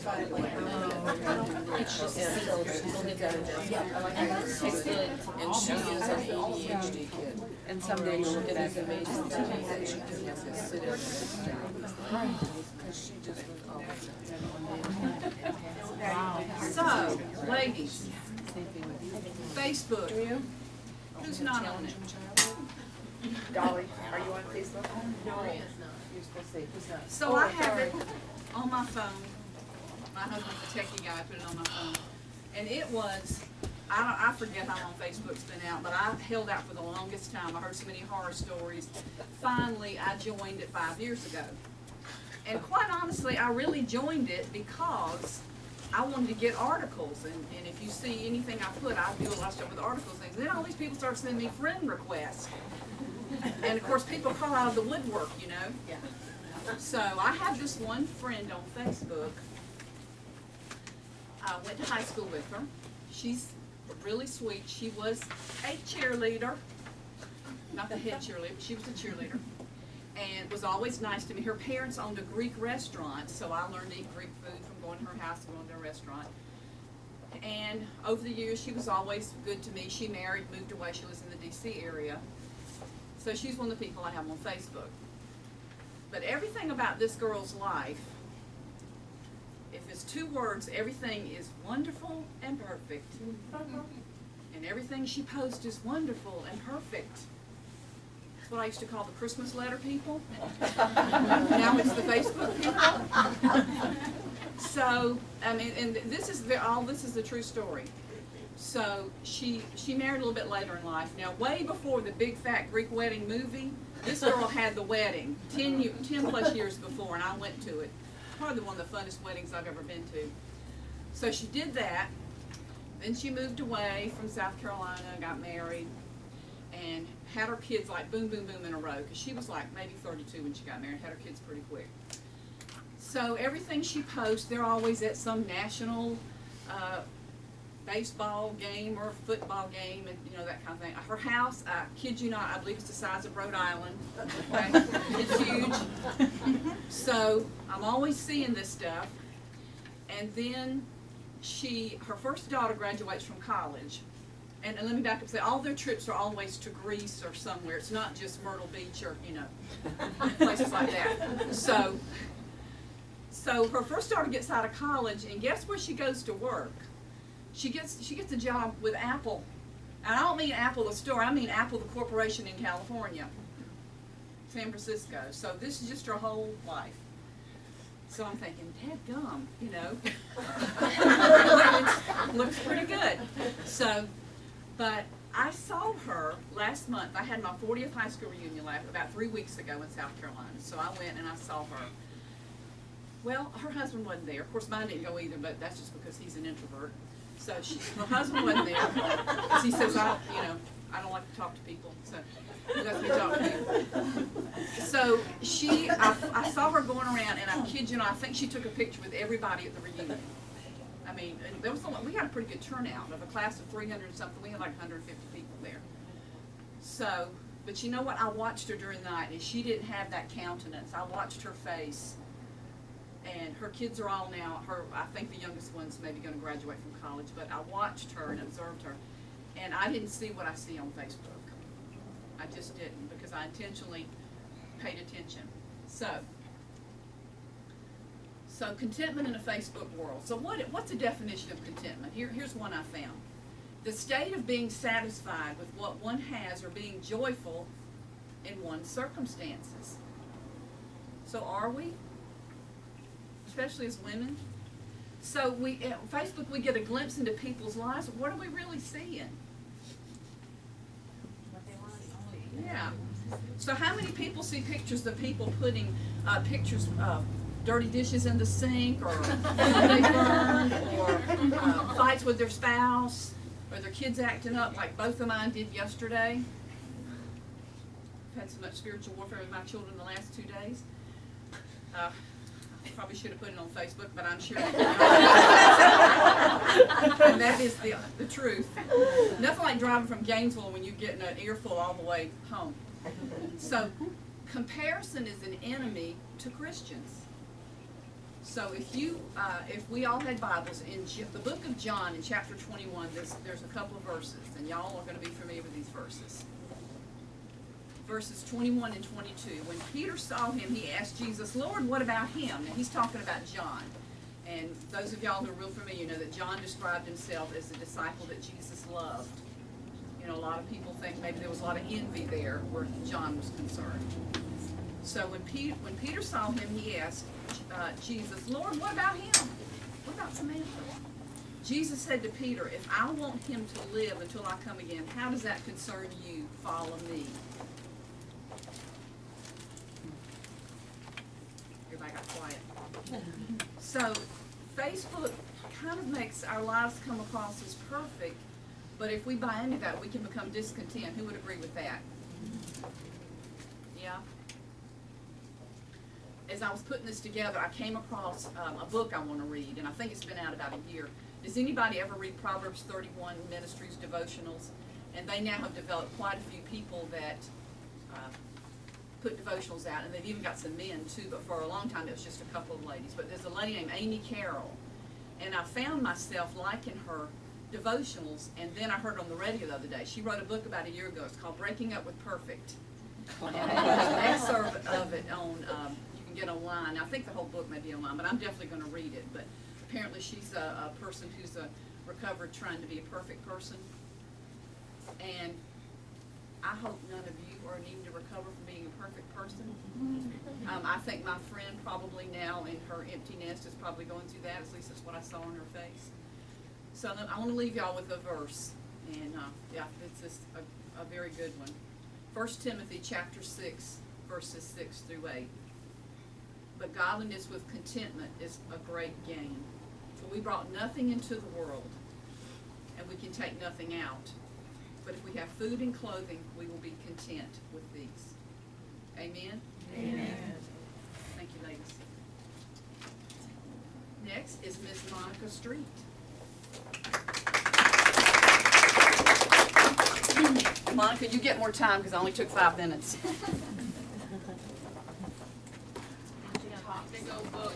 It's just and so she's only got and she is an ADHD kid. And some days she'll get as amazing to me that she can have to sit in because she just was always. So, ladies, Facebook. Who's not on it? Dolly, are you on Facebook? No. You're supposed to say who's not. So I have it on my phone. My husband's a techie guy, I put it on my phone. And it was, I forget how long Facebook's been out, but I held out for the longest time. I heard so many horror stories. Finally, I joined it 5 years ago. And quite honestly, I really joined it because I wanted to get articles. And if you see anything I put, I do a lot of stuff with articles and things. Then all these people start sending me friend requests. And of course, people call out of the woodwork, you know. Yeah. So I have this one friend on Facebook. I went to high school with her. She's really sweet. She was a cheerleader, not the head cheerleader, but she was a cheerleader, and was always nice to me. Her parents owned a Greek restaurant, so I learned to eat Greek food from going to her house and going to a restaurant. And over the years, she was always good to me. She married, moved away. She was in the D.C. area. So she's one of the people I have on Facebook. But everything about this girl's life, if it's 2 words, everything is wonderful and perfect. And everything she posts is wonderful and perfect. That's what I used to call the Christmas letter people. Now it's the Facebook people. So, I mean, and this is the true story. So she married a little bit later in life. Now, way before the Big Fat Greek Wedding movie, this girl had the wedding 10 plus years before, and I went to it. Probably one of the funnest weddings I've ever been to. So she did that. Then she moved away from South Carolina, got married, and had her kids like boom, boom, boom in a row. Because she was like maybe 32 when she got married, had her kids pretty quick. So everything she posts, they're always at some national baseball game or football game, and you know, that kind of thing. Her house, I kid you not, I believe it's the size of Rhode Island. Okay? It's huge. So I'm always seeing this stuff. And then her first daughter graduates from college. And let me back up and say, all their trips are always to Greece or somewhere. It's not just Myrtle Beach or, you know, places like that. So her first daughter gets out of college, and guess where she goes to work? She gets a job with Apple. And I don't mean Apple the store, I mean Apple the corporation in California, San Francisco. So this is just her whole life. So I'm thinking, dadgum, you know. looks pretty good. So, but I saw her last month. I had my 40th high school reunion about 3 weeks ago in South Carolina. So I went and I saw her. Well, her husband wasn't there. Of course, mine didn't go either, but that's just because he's an introvert. So her husband wasn't there, because he says, I don't like to talk to people, so he lets me talk to people. So I saw her going around, and I kid you not, I think she took a picture with everybody at the reunion. I mean, we had a pretty good turnout. Of a class of 300 and something, we had like 150 people there. So, but you know what, I watched her during the night, and she didn't have that countenance. I watched her face. And her kids are all now, I think the youngest one's maybe going to graduate from college, but I watched her and observed her, and I didn't see what I see on Facebook. I just didn't, because I intentionally paid attention. So contentment in a Facebook world. So what's the definition of contentment? Here's one I found. The state of being satisfied with what one has or being joyful in one's circumstances. So are we? Especially as women. So at Facebook, we get a glimpse into people's lives. What are we really seeing? What they want to see. Yeah. So how many people see pictures of people putting pictures of dirty dishes in the sink, or food they burned, or fights with their spouse, or their kids acting up like both of mine did yesterday? I've had so much spiritual warfare with my children the last 2 days. Probably should have put it on Facebook, but I'm sure. And that is the truth. Nothing like driving from Gainesville when you're getting an earful all the way home. So, comparison is an enemy to Christians. So if we all had Bibles, in the book of John, in chapter 21, there's a couple of verses, and y'all are going to be familiar with these verses. Verses 21 and 22. When Peter saw him, he asked Jesus, Lord, what about him? Now, he's talking about John. And those of y'all who are real familiar know that John described himself as the disciple that Jesus loved. You know, a lot of people think maybe there was a lot of envy there where John was concerned. So when Peter saw him, he asked Jesus, Lord, what about him? What about Samantha? Jesus said to Peter, if I want him to live until I come again, how does that concern you? Follow me. Everybody got quiet. So Facebook kind of makes our lives come across as perfect, but if we buy into that, we can become discontent. Who would agree with that? Yeah? As I was putting this together, I came across a book I want to read, and I think it's been out about a year. Does anybody ever read Proverbs 31 Ministries devotionals? And they now have developed quite a few people that put devotionals out, and they've even got some men too, but for a long time it was just a couple of ladies. But there's a lady named Amy Carroll, and I found myself liking her devotionals, and then I heard on the radio the other day, she wrote a book about a year ago. It's called Breaking Up with Perfect. And there's an excerpt of it on, you can get online. I think the whole book may be online, but I'm definitely going to read it. But apparently she's a person who's recovered trying to be a perfect person. And I hope none of you are needing to recover from being a perfect person. I think my friend probably now in her empty nest is probably going through that. At least that's what I saw on her face. So I want to leave y'all with a verse. And yeah, it's just a very good one. 1 Timothy chapter 6, verses 6 through 8. But godliness with contentment is a great gain. For we brought nothing into the world, and we can take nothing out. But if we have food and clothing, we will be content with these. Amen? Amen. Thank you, ladies. Next is Miss Monica Street. Monica, you get more time because I only took 5 minutes. Big old book.